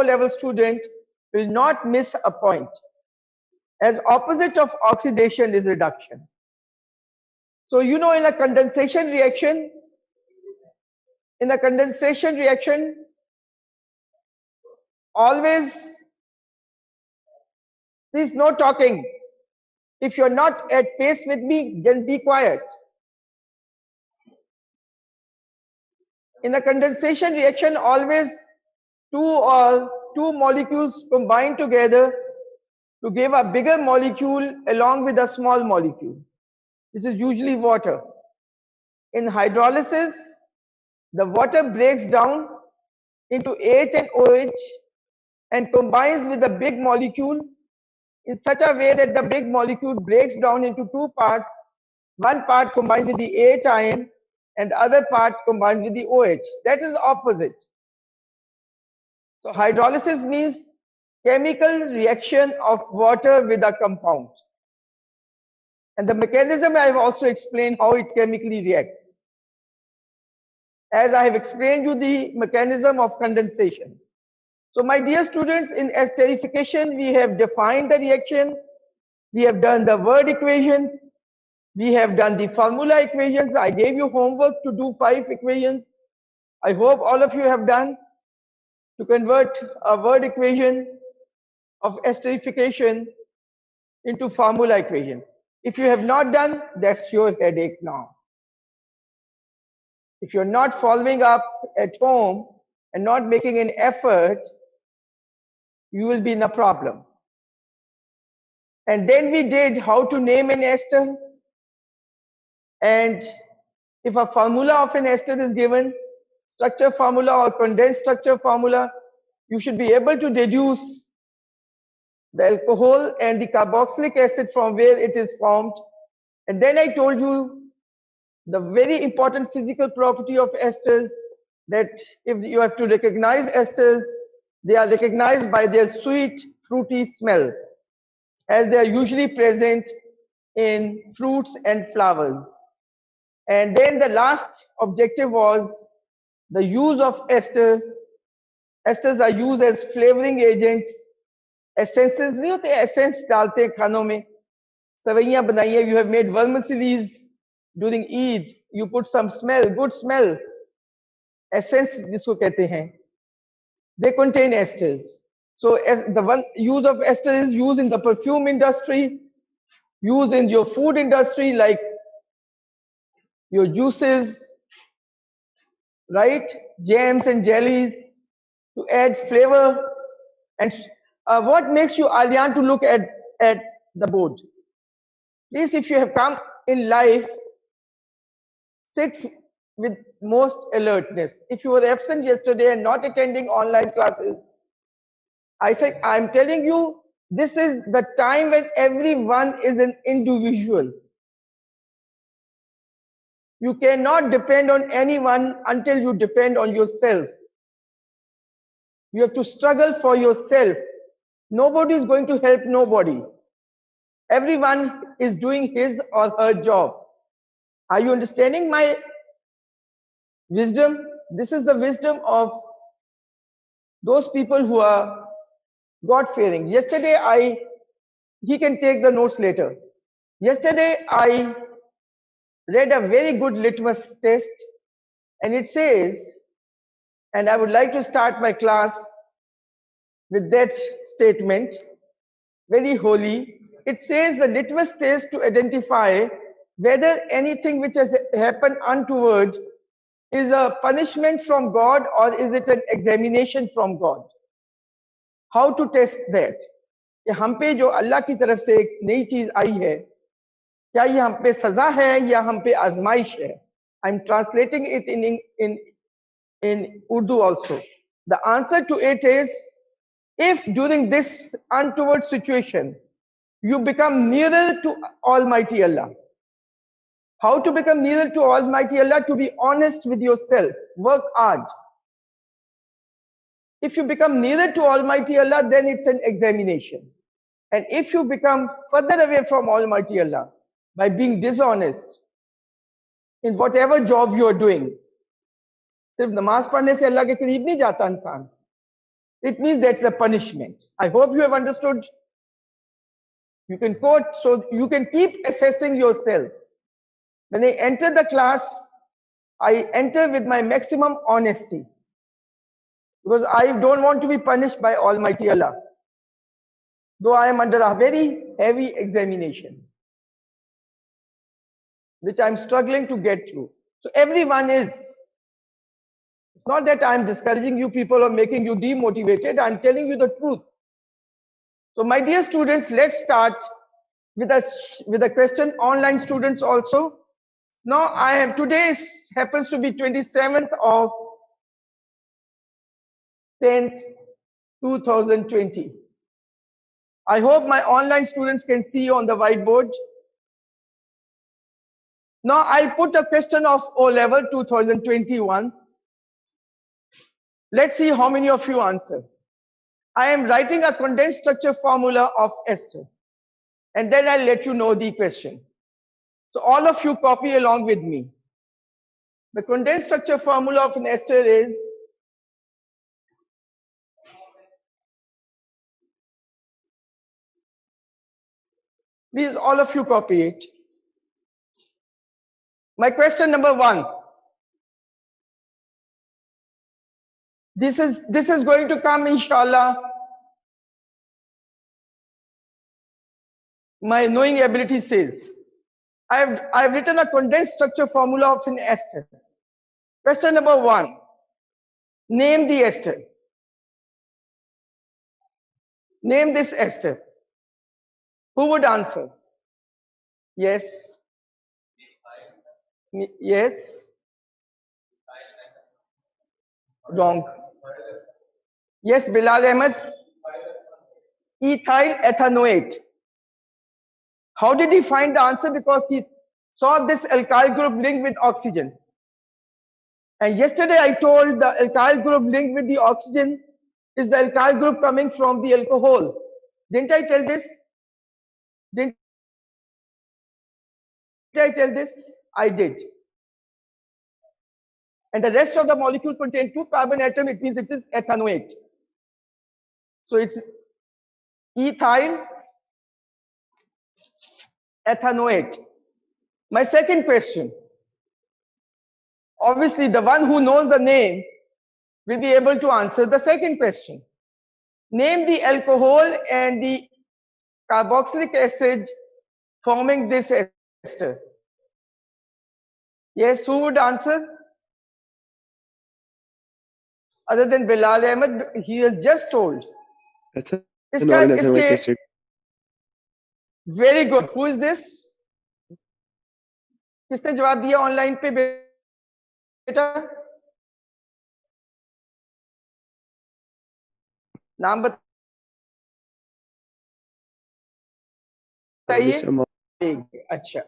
level student will not miss a point, as opposite of oxidation is reduction. So you know, in a condensation reaction, always, please no talking. If you're not at pace with me, then be quiet. In a condensation reaction, always two molecules combine together to give a bigger molecule along with a small molecule. This is usually water. In hydrolysis, the water breaks down into H and OH and combines with the big molecule in such a way that the big molecule breaks down into two parts. One part combines with the H ion and the other part combines with the OH. That is opposite. So hydrolysis means chemical reaction of water with a compound. And the mechanism I have also explained how it chemically reacts. As I have explained you the mechanism of condensation. So my dear students, in esterification, we have defined the reaction, we have done the word equation, we have done the formula equations. I gave you homework to do 5 equations. I hope all of you have done to convert a word equation of esterification into formula equation. If you have not done, that's your headache now. If you're not following up at home and not making an effort, you will be in a problem. And then we did how to name an ester. And if a formula of an ester is given, structure formula or condensed structure formula, you should be able to deduce the alcohol and the carboxylic acid from where it is formed. And then I told you the very important physical property of esters, that if you have to recognize esters, they are recognized by their sweet, fruity smell, as they are usually present in fruits and flowers. And then the last objective was the use of ester. Esters are used as flavoring agents. Essences नहीं होते, essence डालते हैं खानों में. सवैयां बनाइए, you have made vermicellis during Eid. You put some smell, good smell. Essence जिसको कहते हैं. They contain esters. So as the one use of ester is used in the perfume industry, used in your food industry like your juices, right? Jams and jellies to add flavor. And what makes you Alyan to look at the board? Please, if you have come in life, sit with most alertness. If you were absent yesterday and not attending online classes, I think I'm telling you, this is the time when everyone is an individual. You cannot depend on anyone until you depend on yourself. You have to struggle for yourself. Nobody is going to help nobody. Everyone is doing his or her job. Are you understanding my wisdom? This is the wisdom of those people who are God-fearing. Yesterday, he can take the notes later. Yesterday, I read a very good litmus test, and it says, and I would like to start my class with that statement, very holy. It says the litmus test to identify whether anything which has happened untoward is a punishment from God or is it an examination from God. How to test that? कि हम पे जो अल्लाह की तरफ से एक नई चीज आई है, क्या ये हम पे सजा है या हम पे आजमाइश है? I'm translating it in Urdu also. The answer to it is, if during this untoward situation you become nearer to Almighty Allah. How to become nearer to Almighty Allah? To be honest with yourself, work hard. If you become nearer to Almighty Allah, then it's an examination. And if you become further away from Almighty Allah by being dishonest in whatever job you are doing, सिर्फ नमाज पढ़ने से अल्लाह के करीब नहीं जाता इंसान. it means that's a punishment. I hope you have understood. You can quote so you can keep assessing yourself. When I enter the class, I enter with my maximum honesty because I don't want to be punished by Almighty Allah, though I am under a very heavy examination, which I'm struggling to get through. So everyone is. It's not that I'm discouraging you people or making you demotivated. I'm telling you the truth. So my dear students, let's start with a question. Online students also. Now today happens to be 27th of 10th 2020. I hope my online students can see on the whiteboard. Now I'll put a question of O level 2021. Let's see how many of you answer. I am writing a condensed structure formula of ester, and then I'll let you know the question. So all of you copy along with me. The condensed structure formula of an ester is please all of you copy it. My question number 1. This is going to come inshallah. My knowing ability says I've written a condensed structure formula of an ester. Question number 1. Name the ester. Name this ester. Who would answer? Yes. Yes. Wrong. Yes, Bilal Ahmed. Ethyl ethanoate. How did he find the answer? Because he saw this alkyl group linked with oxygen. And yesterday I told the alkyl group linked with the oxygen is the alkyl group coming from the alcohol. Didn't I tell this? Didn't I tell this? I did. And the rest of the molecule contain 2 carbon atom. It means it is ethanoate. So it's ethyl ethanoate. My second question. Obviously, the one who knows the name will be able to answer the second question. Name the alcohol and the carboxylic acid forming this ester. Yes, who would answer? Other than Bilal Ahmed, he has just told. Acid. Very good. Who is this? किसने जवाब दिया online पे बेटा? नाम बताइए. अच्छा.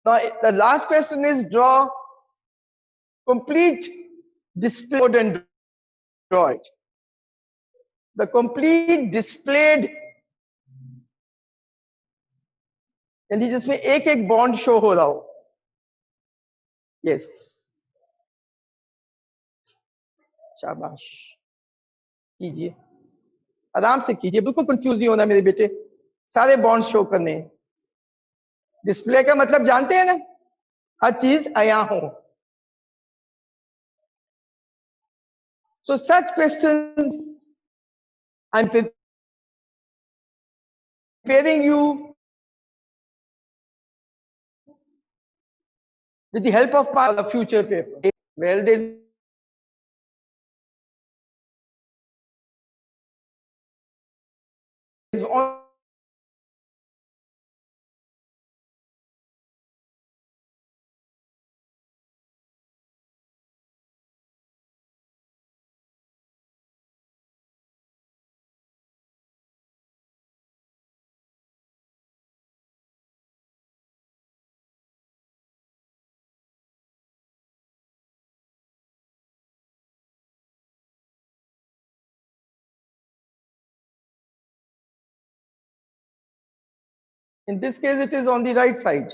Now the last question is draw complete display mode and draw it. The complete displayed यानी जिसमें एक एक बॉन्ड शो हो रहा हो. यस, शाबाश, कीजिए, आराम से कीजिए, बिल्कुल कंफ्यूज नहीं होना मेरे बेटे. सारे बॉन्ड शो करने हैं. डिस्प्ले का मतलब जानते हैं ना, हर चीज आया हो. So such questions I'm preparing you with the help of the future paper. Well, there's in this case it is on the right side.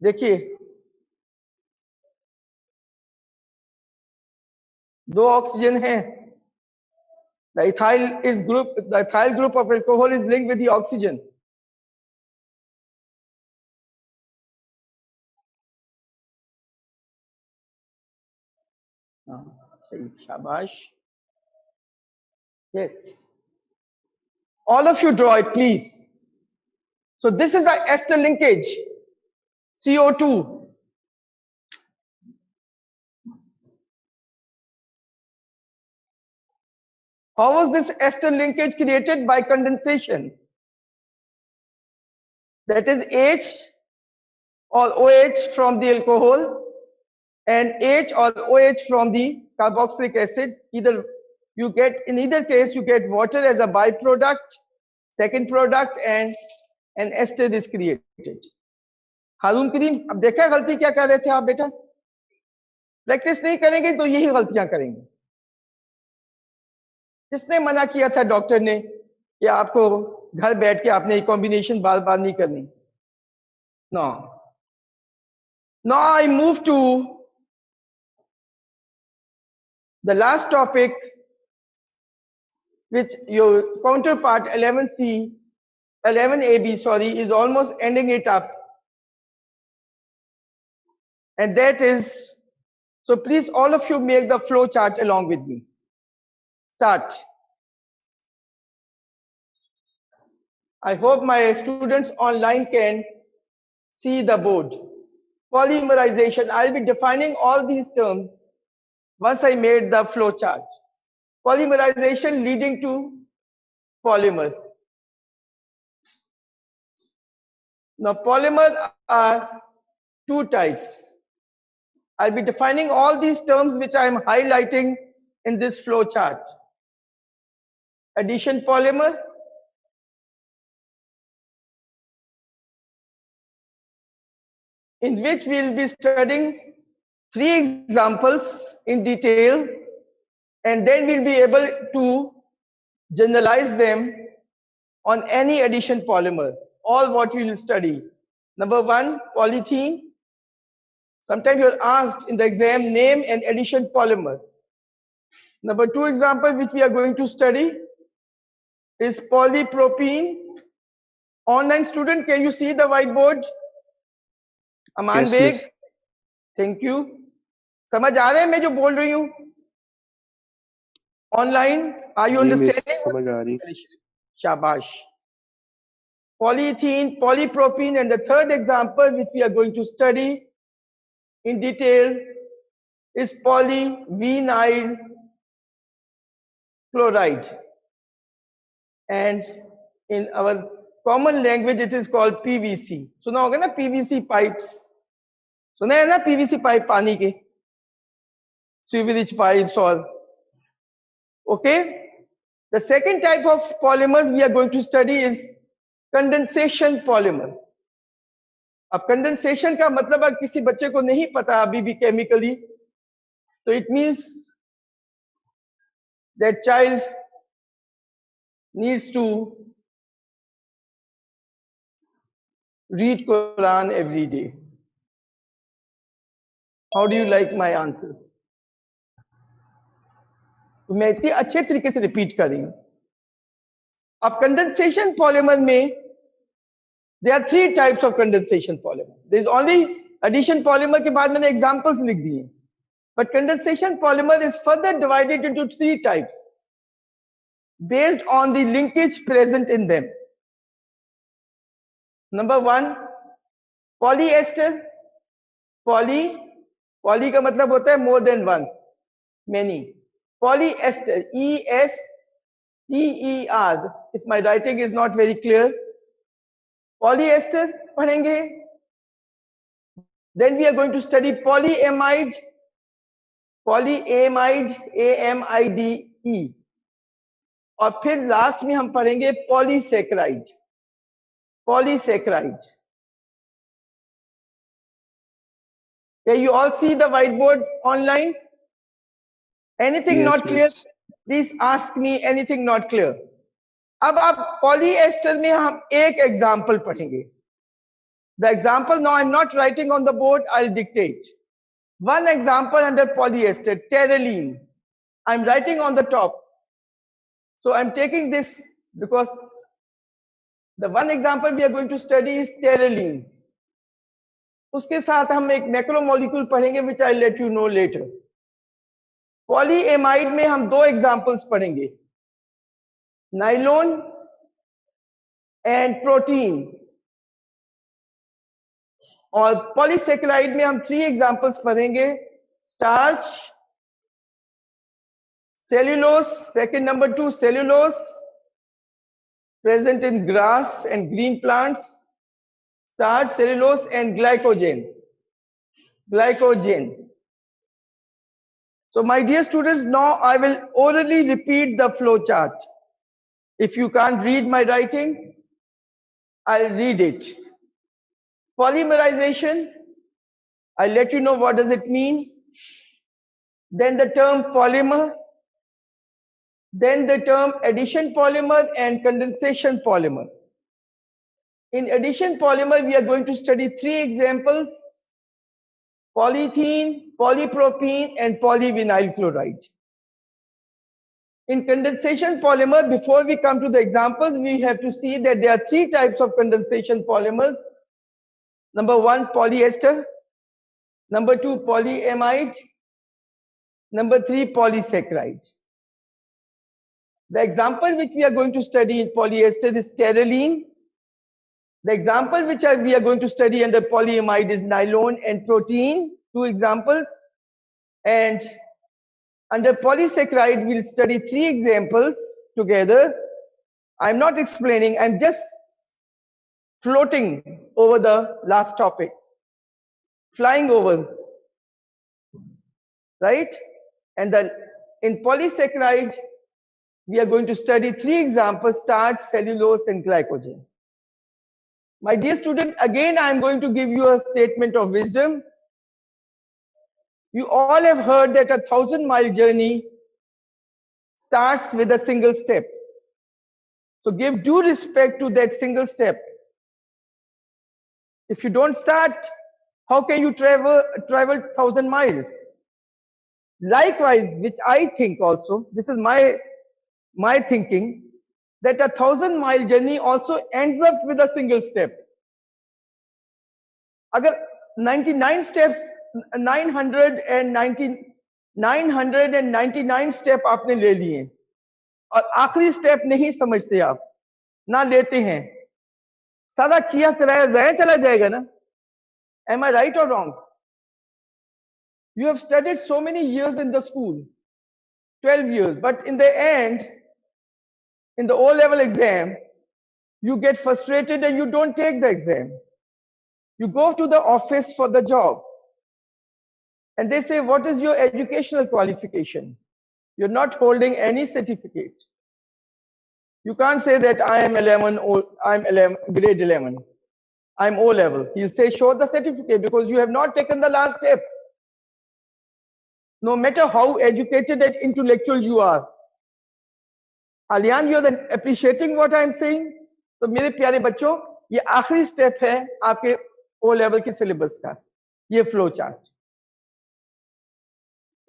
देखिए, 2 ऑक्सीजन है. The ethyl group of alcohol is linked with the oxygen. सही, शाबाश. Yes. All of you draw it, please. So this is the ester linkage, CO2. How was this ester linkage created? By condensation. That is H or OH from the alcohol and H or OH from the carboxylic acid. In either case you get water as a byproduct, second product, and an ester is created. हारून करीम, अब देखा गलती क्या कर रहे थे आप बेटा? Practice नहीं करेंगे तो यही गलतियां करेंगे. किसने मना किया था डॉक्टर ने कि आपको घर बैठ के आपने कॉम्बिनेशन बार बार नहीं करनी? No. Now I move to the last topic, which your counterpart 11AB, sorry, is almost ending it up. And that is, so please all of you make the flow chart along with me. Start. I hope my students online can see the board. Polymerization, I'll be defining all these terms once I made the flow chart. Polymerization leading to polymer. Now polymers are 2 types. I'll be defining all these terms which I am highlighting in this flow chart. Addition polymer, in which we'll be studying 3 examples in detail, and then we'll be able to generalize them on any addition polymer. All what we will study. Number 1, polythene. Sometimes you're asked in the exam, name an addition polymer. Number 2 example which we are going to study is polypropylene. Online student, can you see the whiteboard? Aman Beg, thank you. समझ आ रहे हैं मैं जो बोल रही हूँ? Online, are you understanding? समझ आ रही. Shabash. Polyethylene, polypropylene, and the third example which we are going to study in detail is polyvinyl chloride. And in our common language, it is called PVC. सुना होगा ना PVC pipes? सुना है ना PVC pipe पानी के? Sewage pipes or okay. The second type of polymers we are going to study is condensation polymer. अब condensation का मतलब अगर किसी बच्चे को नहीं पता अभी भी chemically, so it means that child needs to read Quran every day. How do you like my answer? तो मैं इतनी अच्छे तरीके से रिपीट कर रही हूं. अब कंडेंसेशन पॉलीमर में there are 3 types of condensation polymer. There is only addition polymer के बाद मैंने examples लिख दिए. But condensation polymer is further divided into 3 types based on the linkage present in them. Number 1, polyester. Poly का मतलब होता है more than one, many. Polyester, E-S-T-E-R. If my writing is not very clear, polyester पढ़ेंगे. Then we are going to study polyamide, A-M-I-D-E. और फिर last में हम पढ़ेंगे polysaccharide. Can you all see the whiteboard online? Anything Yes, not clear? Please ask me anything not clear. अब आप polyester में हम एक एग्जाम्पल पढ़ेंगे. The example now I'm not writing on the board, I'll dictate. One example under polyester, terylene. I'm writing on the top. So I'm taking this because the one example we are going to study is terylene. उसके साथ हम एक macromolecule पढ़ेंगे which I'll let you know later. Polyamide में हम दो examples पढ़ेंगे, nylon and protein. और पॉलीसेकेराइड में हम 3 एग्जांपल्स पढ़ेंगे, starch, cellulose, second number 2 cellulose present in grass and green plants, starch, cellulose and glycogen. So my dear students, now I will orally repeat the flow chart. If you can't read my writing, I'll read it. Polymerization, I'll let you know what does it mean. Then the term polymer, then the term addition polymer and condensation polymer. In addition polymer, we are going to study 3 examples: polyethylene, polypropylene and polyvinyl chloride. In condensation polymer, before we come to the examples, we have to see that there are 3 types of condensation polymers. Number 1, polyester. Number 2, polyamide. Number 3, polysaccharide. The example which we are going to study in polyester is terylene. The example which we are going to study under polyamide is nylon and protein, 2 examples. And under polysaccharide, we'll study 3 examples together. I'm not explaining, I'm just floating over the last topic, flying over, right? And then in polysaccharide, we are going to study 3 examples: starch, cellulose and glycogen. My dear student, again I am going to give you a statement of wisdom. You all have heard that a 1,000-mile journey starts with a single step. So give due respect to that single step. If you don't start, how can you travel 1,000 miles? Likewise, which I think also, this is my thinking, that a 1,000-mile journey also ends up with a single step. अगर 99 steps, 999 step आपने ले लिए और आखिरी step नहीं समझते आप, ना लेते हैं, सारा किया कराया ज़ाया चला जाएगा ना? Am I right or wrong? You have studied so many years in the school, 12 years, but in the end, in the O-level exam, you get frustrated and you don't take the exam. You go to the office for the job and they say, what is your educational qualification? You're not holding any certificate. You can't say that I am 11, I'm 11, grade 11, I'm O-level. He'll say, show the certificate because you have not taken the last step. No matter how educated and intellectual you are. Aliyan, you are appreciating what I'm saying? तो मेरे प्यारे बच्चों, ये आखिरी step है आपके O level के syllabus का, ये फ्लो चार्ट.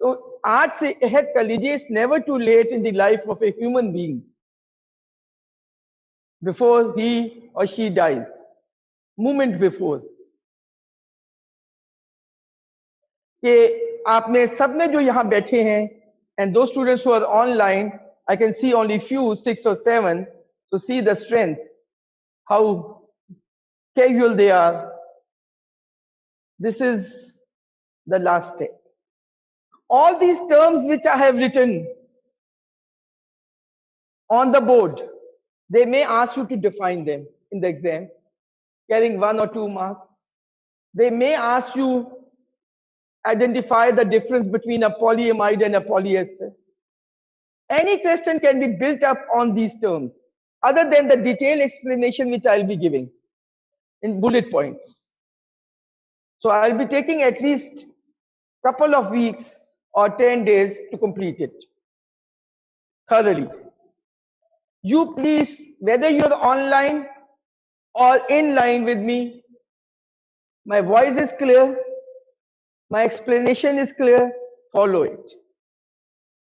तो आज से अहद कर लीजिए, it's never too late in the life of a human being before he or she dies, moment before. कि आप में सब में जो यहाँ बैठे हैं, and those students who are online, I can see only few, 6 or 7, to see the strength, how casual they are. This is the last step. All these terms which I have written on the board, they may ask you to define them in the exam, carrying 1 or 2 marks. They may ask you identify the difference between a polyamide and a polyester. Any question can be built up on these terms, other than the detailed explanation which I'll be giving in bullet points. So I'll be taking at least a couple of weeks or 10 days to complete it thoroughly. You please, whether you're online or in line with me, My voice is clear. My explanation is clear. Follow it.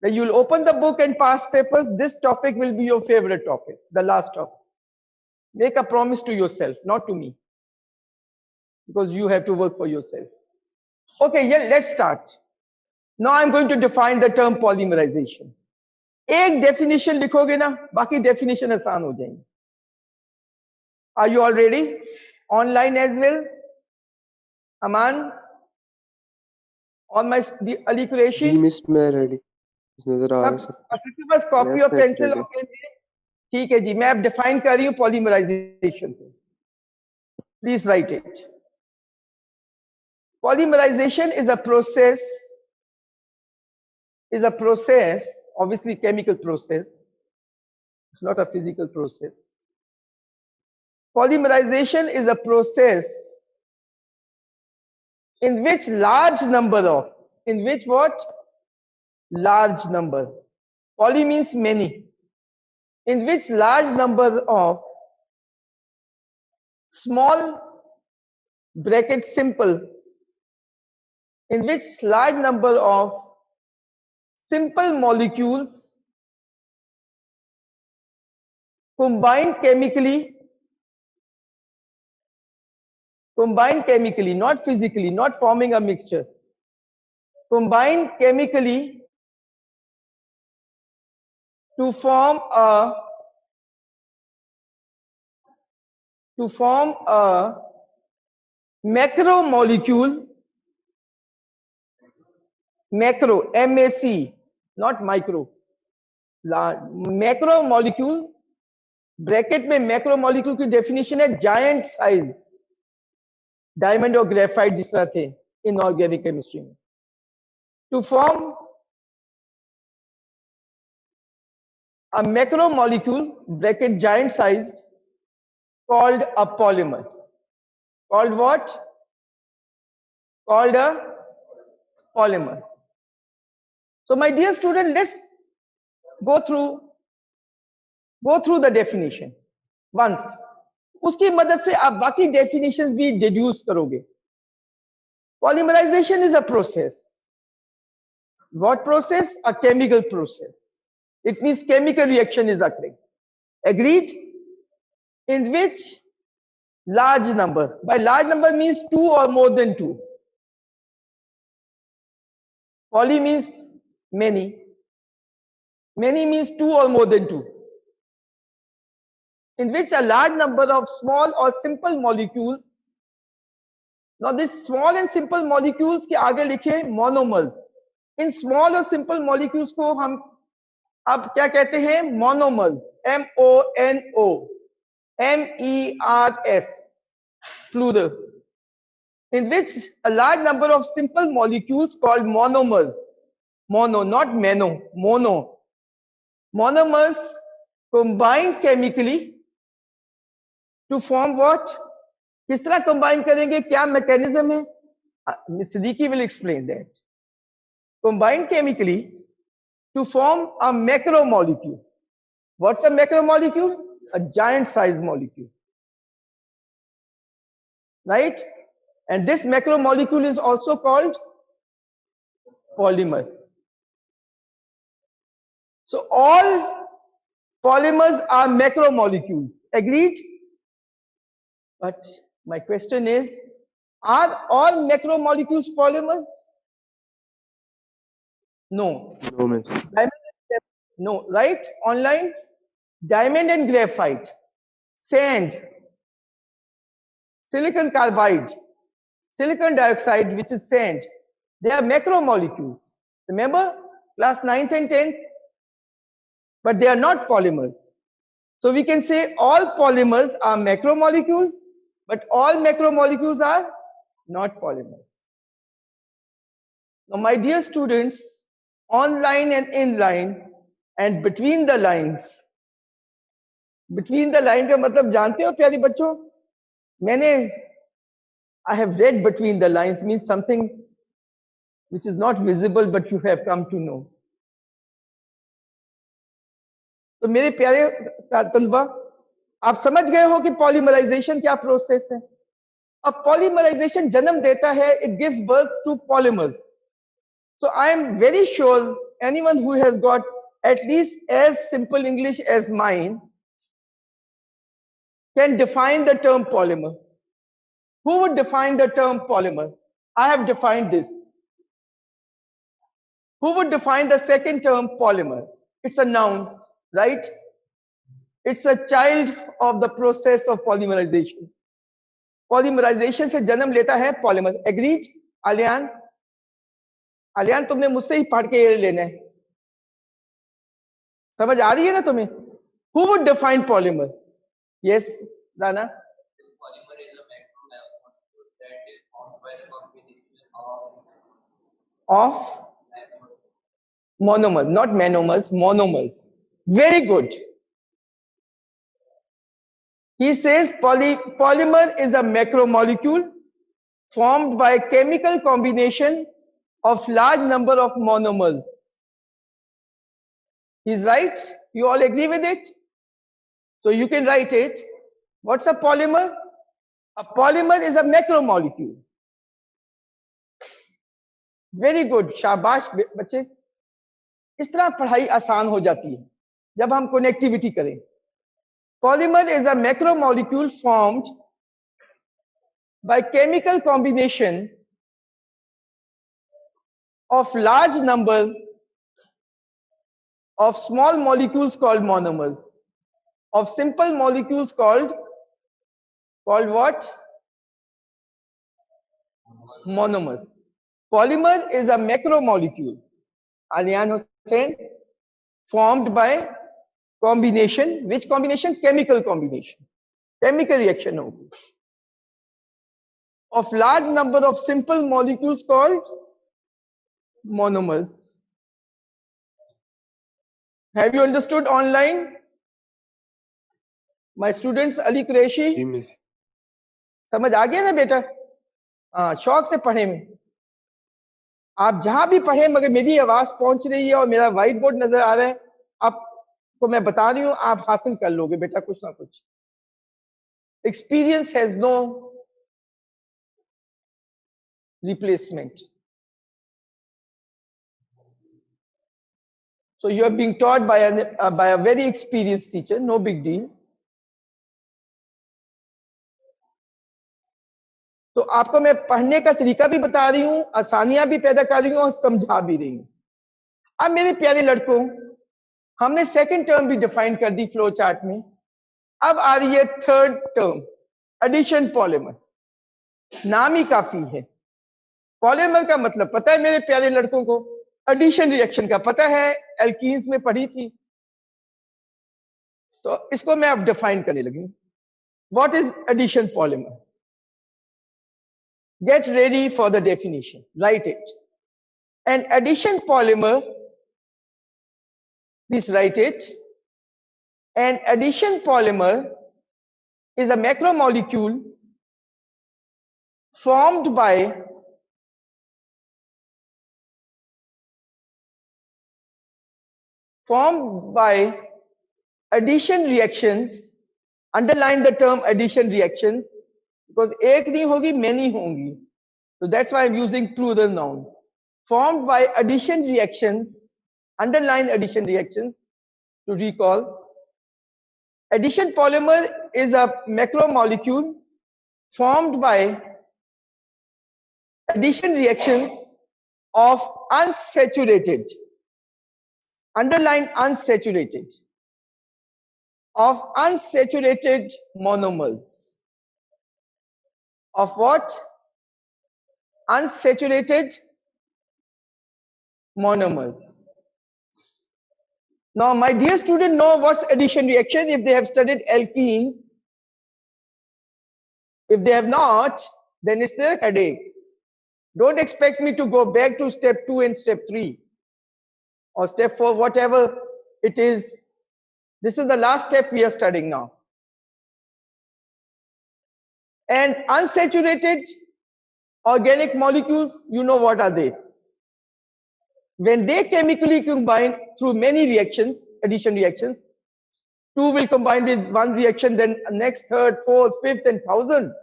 When you'll open the book and past papers, this topic will be your favorite topic, the last topic. Make a promise to yourself, not to me, because you have to work for yourself. Okay, yeah, let's start. Now I'm going to define the term polymerization. एक definition लिखोगे ना, बाकी definition आसान हो जाएंगे. Are you all ready? Online as well? Aman? On my Ali Qureshi? जी miss मैं ready नजर आ रहा सब आपके पास कॉपी और पेंसिल और पेन है? ठीक है जी, मैं अब डिफाइन कर रही हूँ पॉलीमराइजेशन को. Please right it. Polymerization is a process, obviously chemical process. It's not a physical process. Polymerization is a process in which large number of, in which what? Large number. Poly means many. In which large number of small bracket simple, in which large number of simple molecules combined chemically, not physically, not forming a mixture, combined chemically to form a macromolecule, macro, MAC, not micro, macromolecule, bracket में macromolecule की definition है giant size, diamond और graphite जिस तरह थे inorganic chemistry में. To form a macromolecule bracket giant sized called a polymer. Called what? Called a polymer. So my dear student, let's go through the definition once. उसकी मदद से आप बाकी definitions भी deduce करोगे. Polymerization is a process. What process? A chemical process. It means chemical reaction is occurring. Agreed? In which large number, by large number means 2 or more than 2. Poly means many. Many means 2 or more than 2. In which a large number of small or simple molecules. Now this small and simple molecules के आगे लिखे monomers. इन small और simple molecules को हम अब क्या कहते हैं? Monomers. MERS, plural. In which a large number of simple molecules called monomers, mono, not mono, mono, monomers combine chemically to form what? किस तरह combine करेंगे? क्या mechanism है? Ms. Siddiqui will explain that. Combine chemically to form a macromolecule. What's a macromolecule? A giant size molecule, right? And this macromolecule is also called polymer. So all polymers are macromolecules. Agreed? But my question is, are all macromolecules polymers? No. No miss. No, right? Online? Diamond and graphite, sand, silicon carbide, silicon dioxide, which is sand, they are macromolecules. Remember class 9th and 10th? But they are not polymers. So we can say all polymers are macromolecules, but all macromolecules are not polymers. Now my dear students, online and inline and between the lines, between the line का मतलब जानते हो प्यारे बच्चों? मैंने I have read between the lines means something which is not visible but you have come to know. तो मेरे प्यारे तलबा, आप समझ गए हो कि पॉलीमराइजेशन क्या प्रोसेस है? अब polymerization जन्म देता है, it gives birth to polymers. So I am very sure anyone who has got at least as simple English as mine can define the term polymer. Who would define the term polymer? I have defined this. Who would define the second term polymer? It's a noun, right? It's a child of the process of polymerization. Polymerization से जन्म लेता है polymer. Agreed? Aliyan? Aliyan तुमने मुझसे ही पढ़ के ये लेना है. समझ आ रही है ना तुम्हें? Who would define polymer? Yes, Rana? Polymer is a macromolecule that is formed by the combination Of monomers, not monomers, monomers. Very good. He says polymer is a macromolecule formed by chemical combination of large number of monomers. He's right. You all agree with it? So you can write it. What's a polymer? A polymer is a macromolecule. Very good. शाबाश बच्चे. इस तरह पढ़ाई आसान हो जाती है जब हम कनेक्टिविटी करें. Polymer is a macromolecule formed by chemical combination of large number of small molecules called monomers, of simple molecules called what? Monomers. Polymer is a macromolecule, Aliyan Hussain, formed by combination. Which combination? Chemical combination. Chemical reaction होगी. Of large number of simple molecules called monomers. Have you understood online? My students, Ali Qureshi, जी miss. समझ आ गया ना बेटा? हाँ, शौक से पढ़े में. आप जहां भी पढ़े मगर मेरी आवाज पहुंच रही है और मेरा व्हाइट बोर्ड नजर आ रहा है, आपको मैं बता रही हूं, आप हासिल कर लोगे बेटा कुछ ना कुछ. Experience has no replacement. So you are being taught by a very experienced teacher, no big deal. तो आपको मैं पढ़ने का तरीका भी बता रही हूँ, आसानियां भी पैदा कर रही हूँ और समझा भी रही हूँ. अब मेरे प्यारे लड़कों, हमने सेकंड टर्म भी डिफाइन कर दी फ्लो चार्ट में. अब आ रही है थर्ड टर्म, एडिशन पॉलीमर. नाम ही काफी है. पॉलीमर का मतलब पता है मेरे प्यारे लड़कों को? एडिशन रिएक्शन का पता है, एल्कीन्स में पढ़ी थी. तो इसको मैं अब डिफाइन करने लगी. What is addition polymer? Get ready for the definition. Write it. An addition polymer, please write it. An addition polymer is a macromolecule formed by addition reactions. Underline the term addition reactions. Because एक नहीं होगी, many होंगी. So that's why I'm using plural noun. Formed by addition reactions, underline addition reactions to recall. Addition polymer is a macromolecule formed by addition reactions of unsaturated, underline unsaturated, of unsaturated monomers. Of what? Unsaturated monomers. Now, my dear student know what's addition reaction if they have studied alkenes. If they have not, then it's their headache. Don't expect me to go back to step 2 and step 3 or step 4, whatever it is. This is the last step we are studying now. And unsaturated organic molecules, you know what are they? When they chemically combine through many reactions, addition reactions, two will combine with one reaction, then next, third, fourth, fifth, and thousands.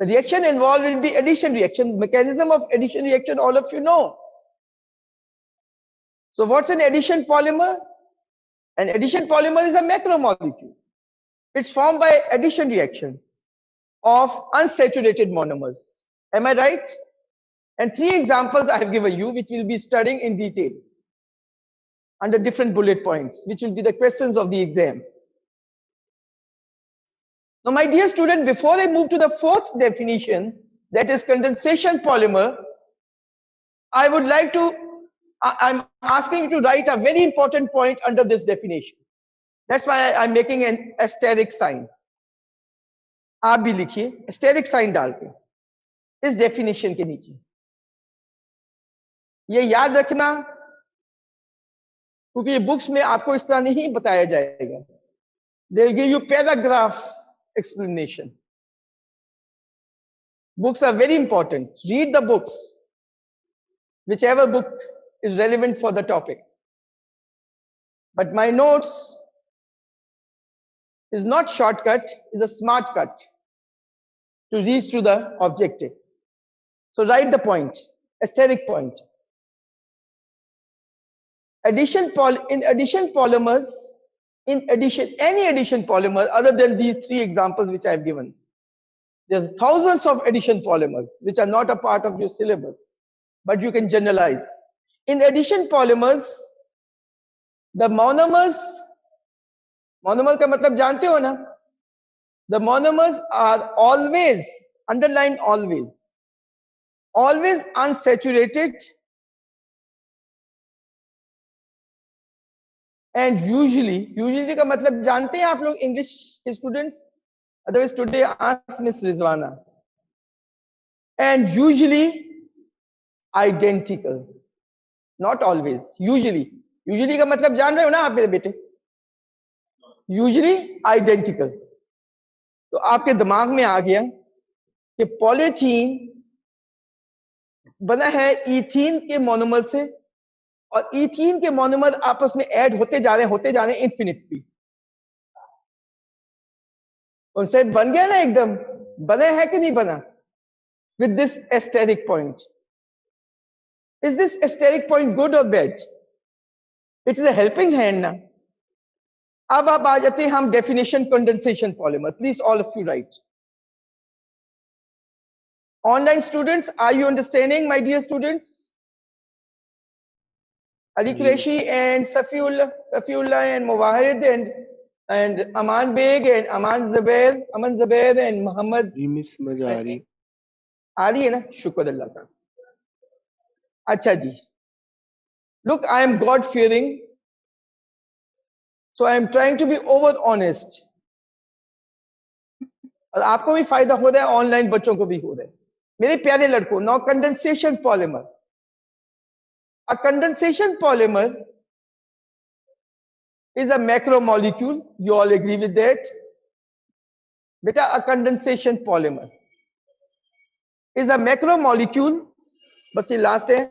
The reaction involved will be addition reaction. Mechanism of addition reaction, all of you know. So what's an addition polymer? An addition polymer is a macromolecule. It's formed by addition reactions of unsaturated monomers. Am I right? And 3 examples I have given you, which we'll be studying in detail under different bullet points, which will be the questions of the exam. Now, my dear student, before I move to the 4th definition, that is condensation polymer, I would like to, I'm asking you to write a very important point under this definition. That's why I'm making an asterisk sign. आप भी लिखिए asterisk sign डाल के इस definition के नीचे. ये याद रखना, क्योंकि ये बुक्स में आपको इस तरह नहीं बताया जाएगा. They'll give you paragraph explanation. Books are very important. Read the books, whichever book is relevant for the topic. But my notes is not shortcut, is a smart cut to reach to the objective. So write the point, asterisk point. In addition polymers, any addition polymer other than these 3 examples which I have given. There are thousands of addition polymers which are not a part of your syllabus, but you can generalize. In addition polymers, the monomers, monomer का मतलब जानते हो ना? The monomers are always, underline always unsaturated and usually का मतलब जानते हैं आप लोग English students? Otherwise today ask Miss Rizwana. And usually identical, not always, usually का मतलब जान रहे हो ना आप मेरे बेटे? Usually identical. तो आपके दिमाग में आ गया कि पॉलीथीन बना है इथीन के मोनोमर से, और इथीन के मोनोमर आपस में ऐड होते जा रहे हैं इंफिनिटली. उनसे बन गया ना एकदम, बना है कि नहीं बना? With this asterisk point. Is this asterisk point good or bad? It is a helping hand now. अब आप आ जाते हैं हम definition condensation polymer. Please all of you write. Online students, are you understanding, my dear students? Ali Qureshi and Safiullah and Muwahid and Aman Beg and Aman Zubair and Muhammad. जी miss समझ आ रही. आ रही है ना? शुक्र अल्लाह का. अच्छा जी. Look, I am God fearing, so I am trying to be over honest. और आपको भी फायदा हो रहा है, ऑनलाइन बच्चों को भी हो रहा है. मेरे प्यारे लड़कों, now condensation polymer. A condensation polymer is a macromolecule. You all agree with that? Beta, a condensation polymer is a macromolecule, but see last day,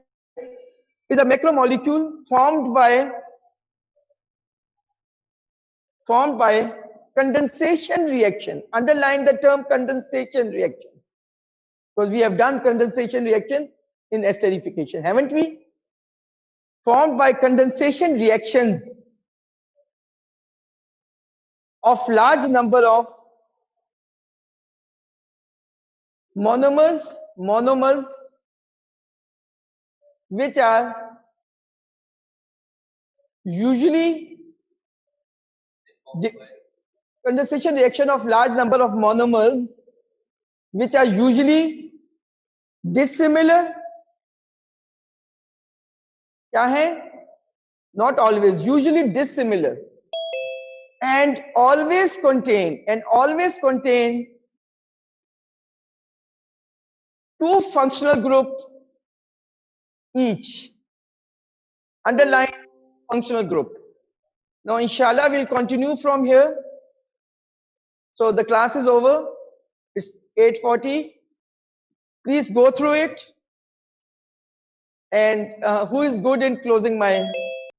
is a macromolecule formed by condensation reaction. Underline the term condensation reaction, because we have done condensation reaction in esterification, haven't we? Formed by condensation reactions of large number of monomers which are usually condensation reaction of large number of monomers which are usually dissimilar. क्या है? Not always, usually dissimilar, and always contain two functional group each. Underline functional group. Now inshallah we'll continue from here. So the class is over. It's 8:40. Please go through it. And who is good in closing my